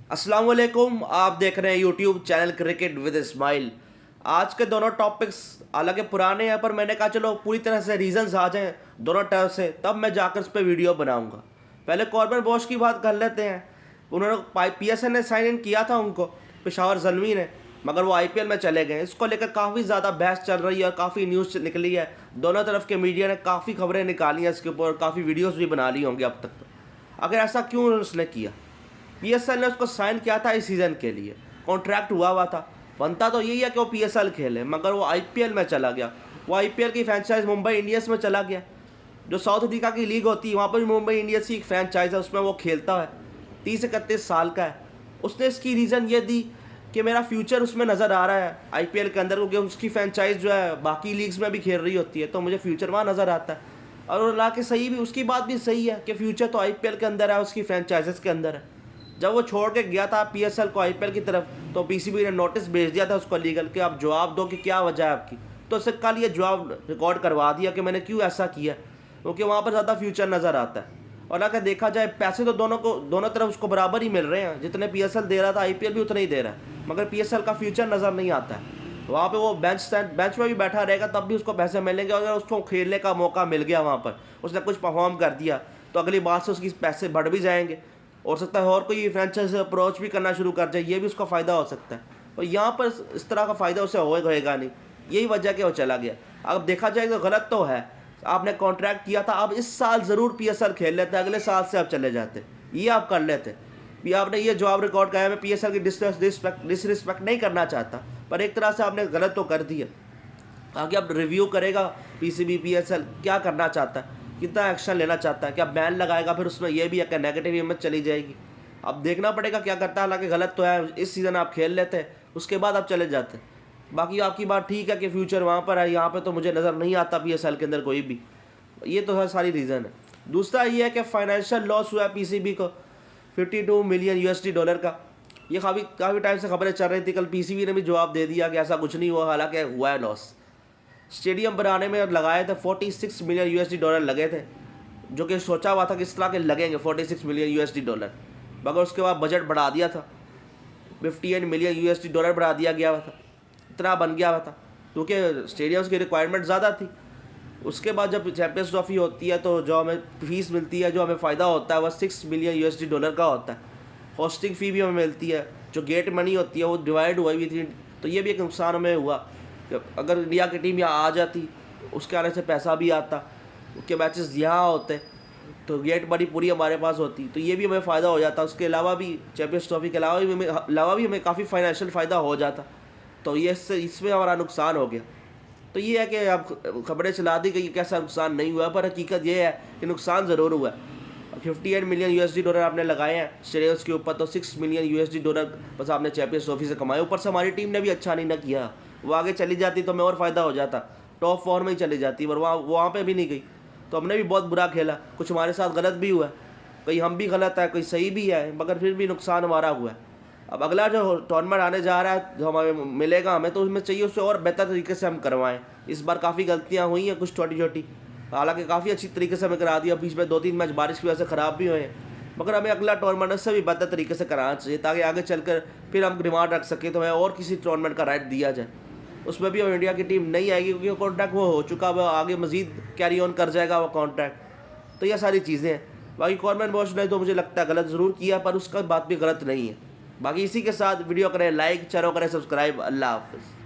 अस्सलाम वालेकुम। आप देख रहे हैं YouTube channel cricket with smile. आज के दोनों टॉपिक्स हालांकि पुराने हैं, पर मैंने कहा चलो पूरी तरह से रीजंस आ जाएं दोनों तरफ से, तब मैं जाकर उस पर वीडियो बनाऊंगा। पहले कॉर्बन बॉश की बात कर लेते हैं। उन्होंने पीएसएल ने साइन इन किया था उनको, पेशावर जलमी ने, मगर वो आईपीएल में चले गए। इसको लेकर काफ़ी ज़्यादा बहस चल रही है और काफ़ी न्यूज़ निकली है। दोनों तरफ के मीडिया ने काफ़ी खबरें निकाली हैं इसके ऊपर, काफ़ी वीडियोज़ भी बना ली होंगे अब तक। तो अगर ऐसा क्यों उसने किया? पीएसएल ने उसको साइन किया था इस सीज़न के लिए, कॉन्ट्रैक्ट हुआ था। बनता तो यही है कि वो पीएसएल खेले, मगर वो आईपीएल में चला गया। वो आईपीएल की फ्रेंचाइज मुंबई इंडियंस में चला गया, जो साउथ अफ्रीका की लीग होती है, वहाँ पर भी मुंबई इंडियंस की एक फ्रेंचाइज है, उसमें वो खेलता है। 30-31 साल का है। उसने इसकी रीज़न ये दी कि मेरा फ्यूचर उसमें नज़र आ रहा है आईपीएल के अंदर, क्योंकि उसकी फ्रेंचाइज जो है बाकी लीग्स में भी खेल रही होती है, तो मुझे फ्यूचर वहाँ नज़र आता है। और वो ला के सही भी, उसकी बात भी सही है कि फ्यूचर तो आईपीएल के अंदर है, उसकी फ्रेंचाइजेस के अंदर है। जब वो छोड़ के गया था पीएसएल को आईपीएल की तरफ, तो पीसीबी ने नोटिस भेज दिया था उसको लीगल कि आप जवाब दो कि क्या वजह है आपकी। तो उससे कल ये जवाब रिकॉर्ड करवा दिया कि मैंने क्यों ऐसा किया, क्योंकि वहाँ पर ज़्यादा फ्यूचर नज़र आता है। और अगर देखा जाए पैसे तो दोनों तरफ उसको बराबर ही मिल रहे हैं। जितने पीएसएल दे रहा था आईपीएल भी उतना ही दे रहा है, मगर पीएसएल का फ्यूचर नज़र नहीं आता है। वहाँ पे वो बेंच में भी बैठा रहेगा तब भी उसको पैसे मिलेंगे। और अगर उसको खेलने का मौका मिल गया वहाँ पर, उसने कुछ परफॉर्म कर दिया, तो अगली बार से उसकी पैसे बढ़ भी जाएंगे। हो सकता है और कोई फ्रेंचाइज अप्रोच भी करना शुरू कर जाए, ये भी उसका फ़ायदा हो सकता है। और यहाँ पर इस तरह का फ़ायदा उसे होएगा नहीं। यही वजह कि वो चला गया। अब देखा जाए तो गलत तो है, आपने कॉन्ट्रैक्ट किया था, आप इस साल ज़रूर पीएसएल खेल लेते, अगले साल से आप चले जाते, ये आप कर लेते। भी आपने ये जवाब रिकॉर्ड किया, मैं पीएसएल की डिसरिस्पेक्ट नहीं करना चाहता, पर एक तरह से आपने गलत तो कर दिया। आगे अब रिव्यू करेगा पीसीबी, पीएसएल क्या करना चाहता है, कितना एक्शन लेना चाहता है, क्या बैन लगाएगा, फिर उसमें यह भी है कि नेगेटिव इमेज चली जाएगी। अब देखना पड़ेगा क्या करता है। हालांकि गलत तो है, इस सीज़न आप खेल लेते हैं, उसके बाद आप चले जाते। बाकी आपकी बात ठीक है कि फ्यूचर वहाँ पर है, यहाँ पे तो मुझे नज़र नहीं आता पीएसएल के अंदर कोई भी। ये तो है सारी रीज़न है। दूसरा ये है कि फाइनेंशियल लॉस हुआ है पीसीबी को 52 मिलियन यूएसडी डॉलर का। ये काफ़ी टाइम से खबरें चल रही थी। कल पीसीबी ने भी जवाब दे दिया कि ऐसा कुछ नहीं हुआ, हालांकि हुआ है लॉस। स्टेडियम बनाने में लगाए थे 46 मिलियन यूएसडी डॉलर लगे थे, जो कि सोचा हुआ था कि इस तरह के लगेंगे 46 मिलियन यूएसडी डॉलर, मगर उसके बाद बजट बढ़ा दिया था, 58 मिलियन यूएसडी डॉलर बढ़ा दिया गया हुआ था, इतना बन गया हुआ था, क्योंकि स्टेडियम्स की रिक्वायरमेंट ज़्यादा थी। उसके बाद जब चैंपियंस ट्रॉफी होती है तो जो हमें फीस मिलती है, जो हमें फ़ायदा होता है, वह 6 मिलियन यूएसडी डॉलर का होता है। होस्टिंग फ़ी भी हमें मिलती है, जो गेट मनी होती है वो डिवाइड हुई थी। तो ये भी एक नुकसान हमें हुआ कि अगर इंडिया की टीम यहाँ आ जाती, उसके आने से पैसा भी आता, उसके मैचेस यहाँ होते, तो गेट मनी पूरी हमारे पास होती, तो ये भी हमें फ़ायदा हो जाता। उसके अलावा भी चैंपियंस ट्रॉफी के अलावा भी हमें काफ़ी फाइनेंशियल फ़ायदा हो जाता। तो ये इसमें हमारा नुकसान हो गया। तो ये है कि अब खबरें चला दी कि ये कैसा नुकसान नहीं हुआ, पर हकीकत ये है कि नुकसान ज़रूर हुआ है। 58 मिलियन यूएसडी डॉलर आपने लगाए हैं स्टेडियम्स के ऊपर, तो 6 मिलियन यूएसडी डॉलर बस आपने चैंपियंस ट्रॉफी से कमाए। ऊपर से हमारी टीम ने भी अच्छा नहीं ना किया, वो आगे चली जाती तो हमें और फ़ायदा हो जाता, टॉप 4 में ही चली जाती, पर वहाँ पर भी नहीं गई। तो हमने भी बहुत बुरा खेला, कुछ हमारे साथ गलत भी हुआ, कहीं हम भी गलत है, कोई सही भी है, मगर फिर भी नुकसान हमारा हुआ है। अब अगला जो टूर्नामेंट आने जा रहा है, जो हमें मिलेगा, हमें तो उसमें चाहिए उससे और बेहतर तरीके से हम करवाएं। इस बार काफ़ी गलतियां हुई हैं, कुछ छोटी छोटी, हालांकि काफ़ी अच्छी तरीके से हमें करा दिया। बीच में 2-3 मैच बारिश की वजह से ख़राब भी हुए हैं, मगर हमें अगला टूर्नामेंट उससे भी बेहतर तरीके से कराना चाहिए, ताकि आगे चलकर फिर हम डिमांड रख सकें तो हमें और किसी टूर्नामेंट का राइट दिया जाए। उसमें भी इंडिया की टीम नहीं आएगी, क्योंकि कॉन्ट्रैक्ट वो हो चुका, वो आगे मज़ीद कैरी ऑन कर जाएगा वो कॉन्ट्रैक्ट। तो ये सारी चीज़ें हैं। बाकी कॉर्बन बॉश ने तो मुझे लगता है गलत ज़रूर किया, पर उसका बात भी गलत नहीं है। बाकी इसी के साथ वीडियो करें लाइक, चैनल करें सब्सक्राइब। अल्लाह हाफ़िज़।